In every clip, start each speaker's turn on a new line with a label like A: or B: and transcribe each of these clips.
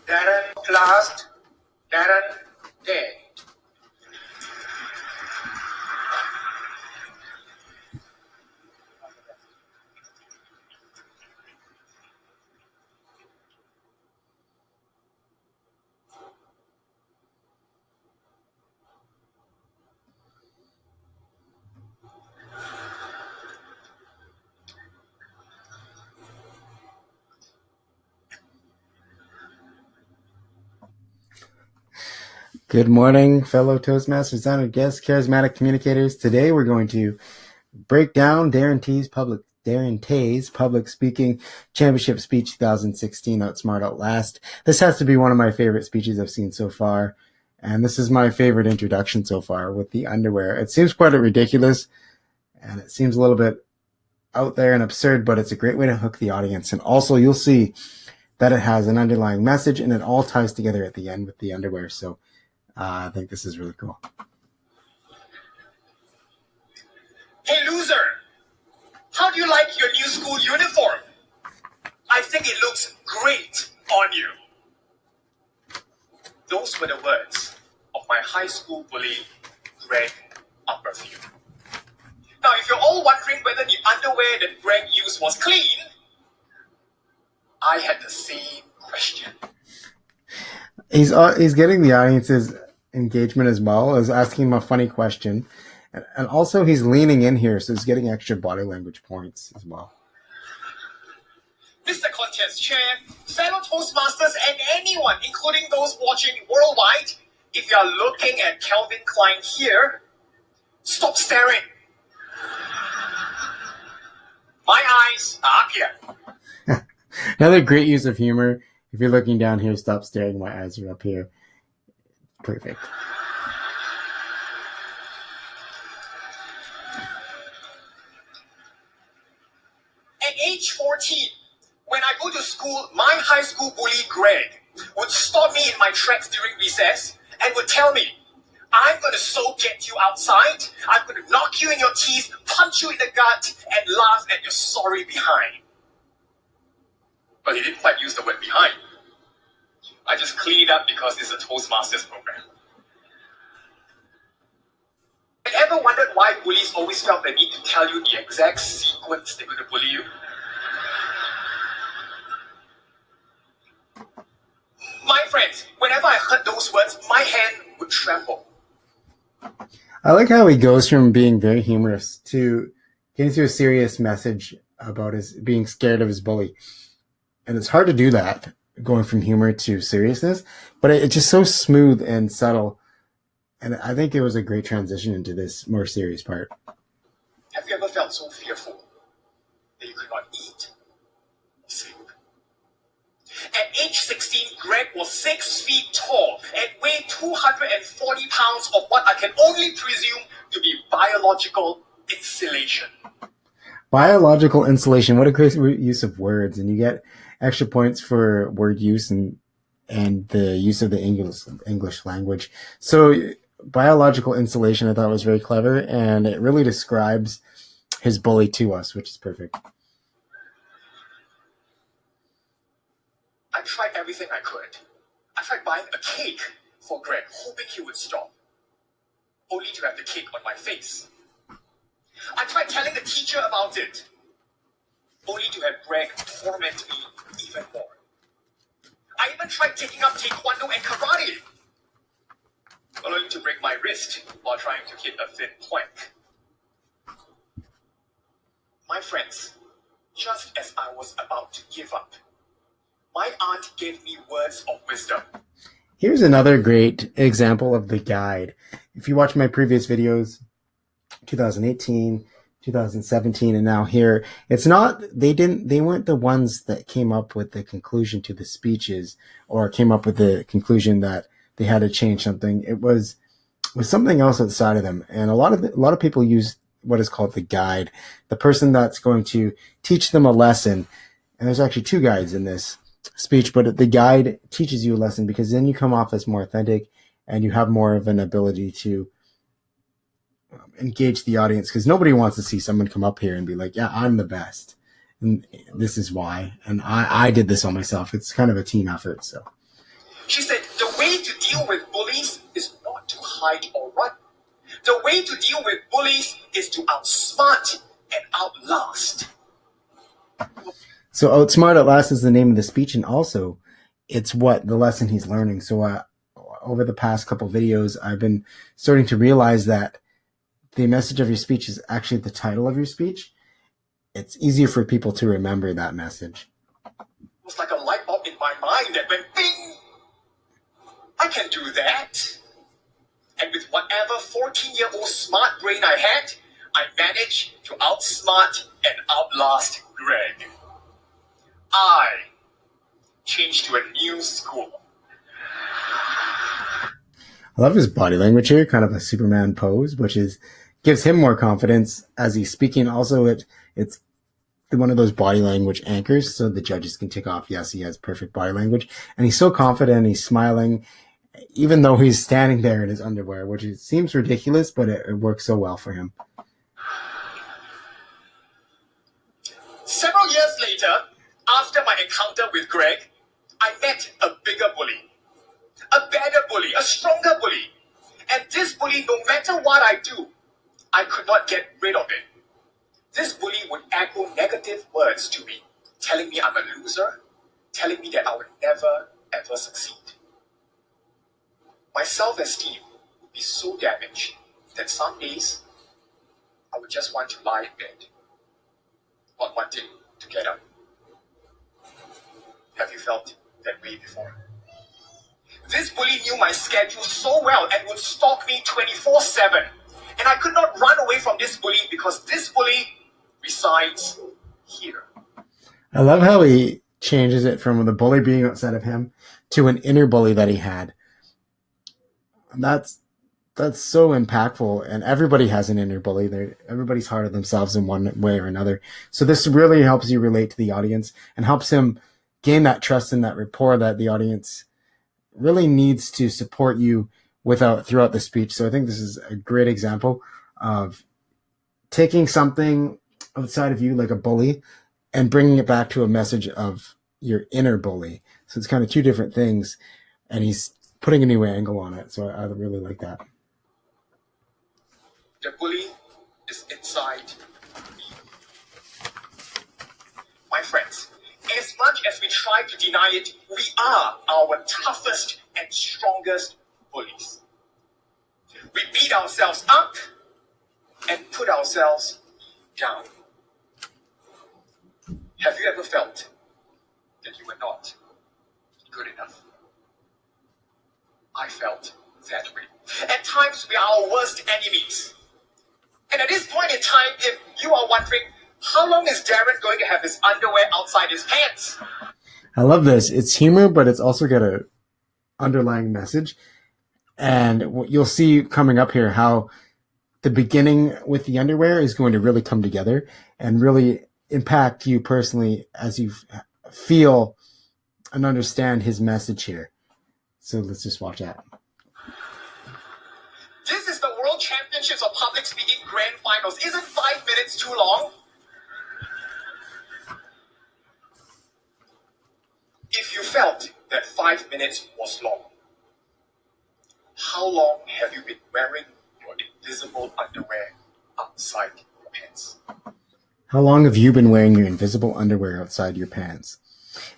A: Darren Outlast, Darren Day.
B: Good morning, fellow Toastmasters, honored guests, charismatic communicators. Today we're going to break down Darren Tay's public speaking championship speech 2016, Outsmart Outlast. This has to be one of my favorite speeches I've seen so far. And this is my favorite introduction so far with the underwear. It seems quite ridiculous and it seems a little bit out there and absurd, but it's a great way to hook the audience. And also you'll see that it has an underlying message and it all ties together at the end with the underwear. So I think this is really cool.
A: Hey loser, how do you like your new school uniform? I think it looks great on you. Those were the words of my high school bully, Greg Upperfield. Now, if you're all wondering whether the underwear that Greg used was clean, I had the same question.
B: He's getting the audience's engagement as well as asking him a funny question. And also he's leaning in here, so he's getting extra body language points as well.
A: Mr. Contest Chair, fellow Toastmasters, and anyone, including those watching worldwide, if you are looking at Calvin Klein here, stop staring. My eyes are up here.
B: Another great use of humor. If you're looking down here, stop staring. My eyes are up here. Perfect.
A: At age 14, when I go to school, my high school bully Greg would stop me in my tracks during recess and would tell me, I'm going to so get you outside, I'm going to knock you in your teeth, punch you in the gut, and laugh at your sorry behind. But he didn't quite use the word behind. I just cleaned it up because it's a Toastmasters program. Have you ever wondered why bullies always felt the need to tell you the exact sequence they're going to bully you? My friends, whenever I heard those words, my hand would tremble.
B: I like how he goes from being very humorous to getting to a serious message about his being scared of his bully. And it's hard to do that, going from humor to seriousness, but it's just so smooth and subtle. And I think it was a great transition into this more serious part.
A: Have you ever felt so fearful that you could not eat or sleep? At age 16, Greg was 6 feet tall and weighed 240 pounds of what I can only presume to be biological insulation.
B: Biological insulation, what a great use of words. And you get extra points for word use and the use of the English language. So biological insulation I thought was very clever, and it really describes his bully to us, which is perfect.
A: I tried everything I could. I tried buying a cake for Greg, hoping he would stop, only to have the cake on my face. I tried telling the teacher about it, only to have Greg torment me even more. I even tried taking up taekwondo and karate, only to break my wrist while trying to hit a thin plank. My friends, just as I was about to give up, my aunt gave me words of wisdom.
B: Here's another great example of the guide. If you watch my previous videos, 2018, 2017, and now here, it's not, they weren't the ones that came up with the conclusion to the speeches or came up with the conclusion that they had to change something. It was something else outside of them. And a lot of people use what is called the guide, the person that's going to teach them a lesson. And there's actually two guides in this speech, but the guide teaches you a lesson because then you come off as more authentic and you have more of an ability to engage the audience, because nobody wants to see someone come up here and be like, yeah, I'm the best and this is why, and I did this on myself. It's kind of a team effort. So
A: She said, the way to deal with bullies is not to hide or run. The way to deal with bullies is to outsmart and outlast.
B: So Outsmart at Last is the name of the speech, and also it's what the lesson he's learning. So over the past couple videos, I've been starting to realize that the message of your speech is actually the title of your speech. It's easier for people to remember that message.
A: It was like a light bulb in my mind that went bing. I can do that. And with whatever 14-year-old smart brain I had, I managed to outsmart and outlast Greg. I changed to a new school.
B: I love his body language here, kind of a Superman pose, which gives him more confidence as he's speaking. Also, it's one of those body language anchors, so the judges can tick off, yes, he has perfect body language. And he's so confident, he's smiling, even though he's standing there in his underwear, which seems ridiculous, but it works so well for him.
A: Several years later, after my encounter with Greg, I met a bigger bully, a better bully, a stronger bully. And this bully, no matter what I do, I could not get rid of it. This bully would echo negative words to me, telling me I'm a loser, telling me that I would never, ever succeed. My self-esteem would be so damaged that some days I would just want to lie in bed, not wanting to get up. Have you felt that way before? This bully knew my schedule so well and would stalk me 24/7. And I could not run away from this bully because this bully resides here.
B: I love how he changes it from the bully being outside of him to an inner bully that he had. That's so impactful, and everybody has an inner bully. Everybody's hard on themselves in one way or another. So this really helps you relate to the audience and helps him gain that trust and that rapport that the audience really needs to support you throughout the speech. So I think this is a great example of taking something outside of you, like a bully, and bringing it back to a message of your inner bully. So it's kind of two different things, and he's putting a new angle on it. So I really like that.
A: The bully is inside me. My friends, as much as we try to deny it, we are our toughest and strongest bullies. We beat ourselves up and put ourselves down. Have you ever felt that you were not good enough? I felt that way. At times, we are our worst enemies. And at this point in time, if you are wondering, how long is Darren going to have his underwear outside his pants?
B: I love this. It's humor, but it's also got a underlying message. And you'll see coming up here how the beginning with the underwear is going to really come together and really impact you personally as you feel and understand his message here. So let's just watch that.
A: This is the World Championships of Public Speaking Grand Finals. Isn't 5 minutes too long? If you felt that 5 minutes was long, how long have you been wearing your invisible underwear outside your pants?
B: How long have you been wearing your invisible underwear outside your pants?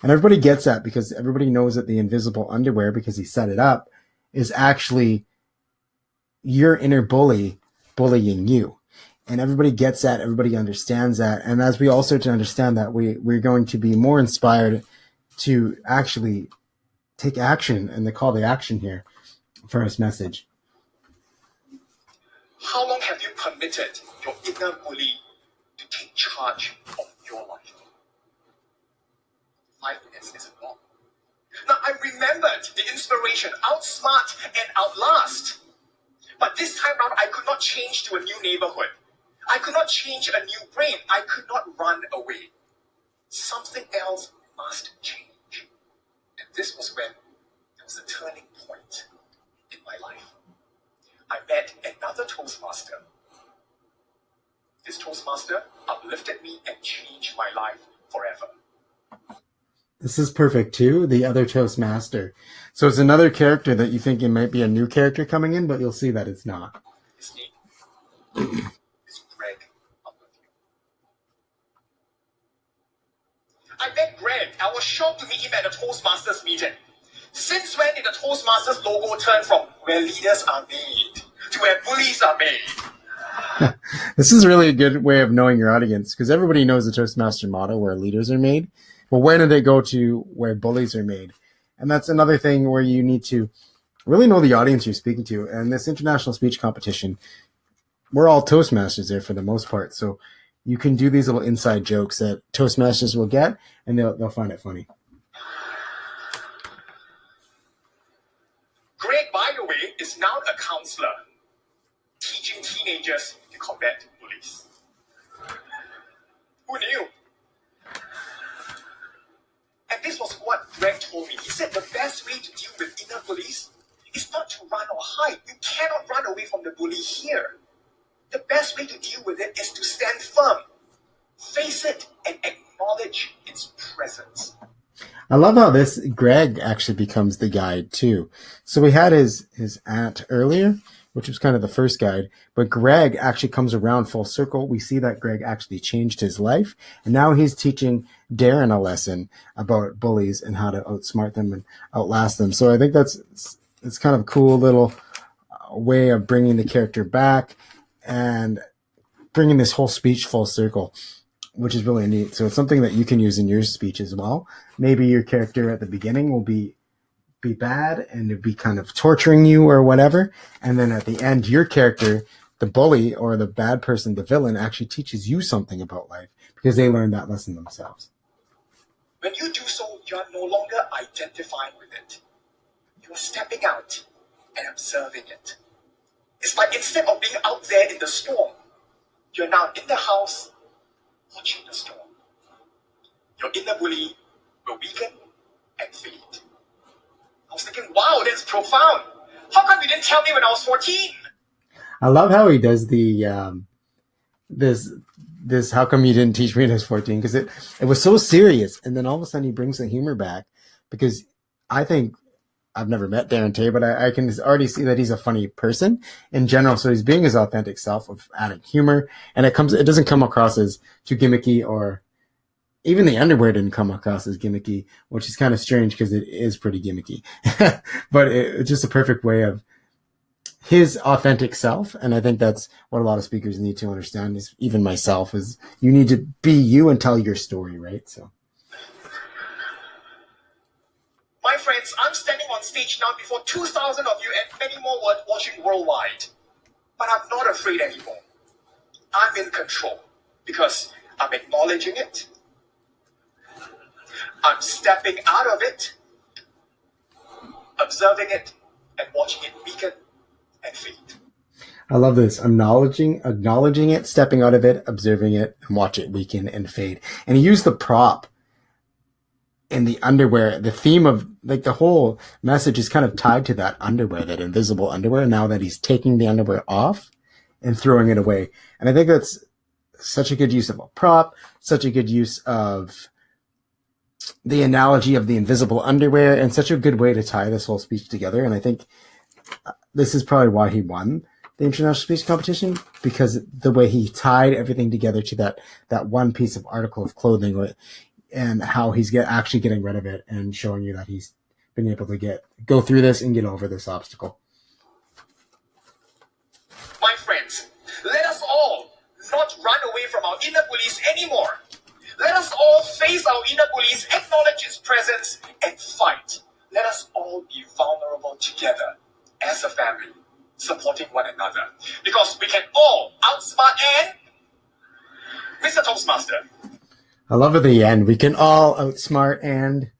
B: And everybody gets that because everybody knows that the invisible underwear, because he set it up, is actually your inner bully bullying you. And everybody gets that. Everybody understands that. And as we all start to understand that, we're going to be more inspired to actually take action, and the call to action here for his message.
A: How long have you permitted your inner bully to take charge of your life? 5 minutes isn't long. Now, I remembered the inspiration, outsmart and outlast. But this time round, I could not change to a new neighborhood. I could not change a new brain. I could not run away. Something else must change. And this was when there was a turning point in my life. I met another Toastmaster. This Toastmaster uplifted me and changed my life forever.
B: This is perfect too. The other Toastmaster. So it's another character that you think it might be a new character coming in, but you'll see that it's not.
A: His name is Greg. I met Greg. I was shocked to meet him at a Toastmasters meeting. Since when did the Toastmasters logo turn from where leaders are made to where bullies are made?
B: This is really a good way of knowing your audience because everybody knows the Toastmaster motto where leaders are made. But where do they go to where bullies are made? And that's another thing where you need to really know the audience you're speaking to. And this international speech competition, we're all Toastmasters there for the most part. So you can do these little inside jokes that Toastmasters will get and they'll find it funny.
A: Greg, by the way, is now a counselor teaching teenagers to combat bullies. Who knew? And this was what Greg told me. He said the best way to deal with inner bullies is not to run or hide. You cannot run away from the bully here. The best way to deal with it is to stand firm, face it, and acknowledge its presence.
B: I love how this Greg actually becomes the guide too. So we had his aunt earlier, which was kind of the first guide, but Greg actually comes around full circle. We see that Greg actually changed his life, and now he's teaching Darren a lesson about bullies and how to outsmart them and outlast them. So I think it's kind of a cool little way of bringing the character back and bringing this whole speech full circle, which is really neat. So it's something that you can use in your speech as well. Maybe your character at the beginning will be bad and it'd be kind of torturing you or whatever. And then at the end, your character, the bully or the bad person, the villain, actually teaches you something about life because they learned that lesson themselves.
A: When you do so, you're no longer identifying with it. You're stepping out and observing it. It's like instead of being out there in the storm, you're now in the house watching the storm. Your inner bully will weaken and fade. I was thinking, wow, that's profound. How come you didn't tell me when I was 14?
B: I love how he does the this how come you didn't teach me when I was 14? Because it was so serious. And then all of a sudden he brings the humor back because I think I've never met Darren Tay, but I can already see that he's a funny person in general. So he's being his authentic self of adding humor, and it doesn't come across as too gimmicky, or even the underwear didn't come across as gimmicky, which is kind of strange because it is pretty gimmicky. But it's just a perfect way of his authentic self, and I think that's what a lot of speakers need to understand. Is even myself is you need to be you and tell your story, right? So.
A: My friends, I'm standing on stage now before 2,000 of you and many more watching worldwide. But I'm not afraid anymore. I'm in control because I'm acknowledging it. I'm stepping out of it, observing it, and watching it weaken and fade.
B: I love this. Acknowledging it, stepping out of it, observing it, and watch it weaken and fade. And he used the prop in the underwear. The theme of like the whole message is kind of tied to that underwear, that invisible underwear, now that he's taking the underwear off and throwing it away. And I think that's such a good use of a prop, such a good use of the analogy of the invisible underwear, and such a good way to tie this whole speech together. And I think this is probably why he won the international speech competition, because the way he tied everything together to that one piece of article of clothing, and how he's actually getting rid of it and showing you that he's been able to go through this and get over this obstacle.
A: My friends, let us all not run away from our inner bullies anymore. Let us all face our inner bullies, acknowledge its presence, and fight. Let us all be vulnerable together as a family, supporting one another. Because we can all outsmart and Mr. Toastmaster.
B: I love at the end, we can all outsmart and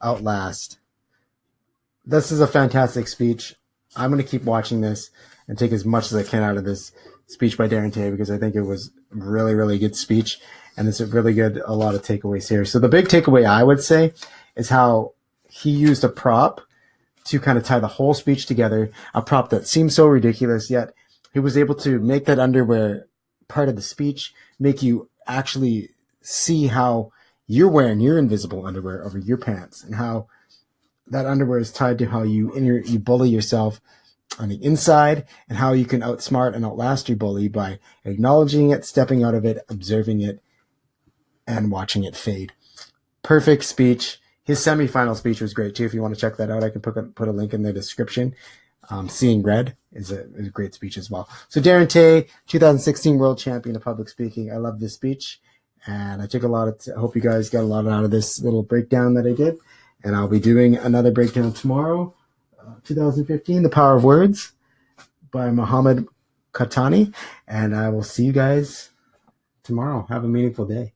B: outlast. This is a fantastic speech. I'm going to keep watching this and take as much as I can out of this speech by Darren Tay, because I think it was really, really good speech. And it's a lot of takeaways here. So the big takeaway I would say is how he used a prop to kind of tie the whole speech together, a prop that seems so ridiculous, yet he was able to make that underwear part of the speech, make you actually see how you're wearing your invisible underwear over your pants, and how that underwear is tied to how you bully yourself on the inside, and how you can outsmart and outlast your bully by acknowledging it, stepping out of it, observing it, and watching it fade. Perfect speech. His semifinal speech was great too. If you want to check that out, I can put a link in the description. Seeing Red is a great speech as well. So Darren Tay, 2016 World Champion of Public Speaking. I love this speech, and I hope you guys got a lot out of this little breakdown that I did. And I'll be doing another breakdown tomorrow, 2015, The Power of Words by Muhammad Khatani. And I will see you guys tomorrow. Have a meaningful day.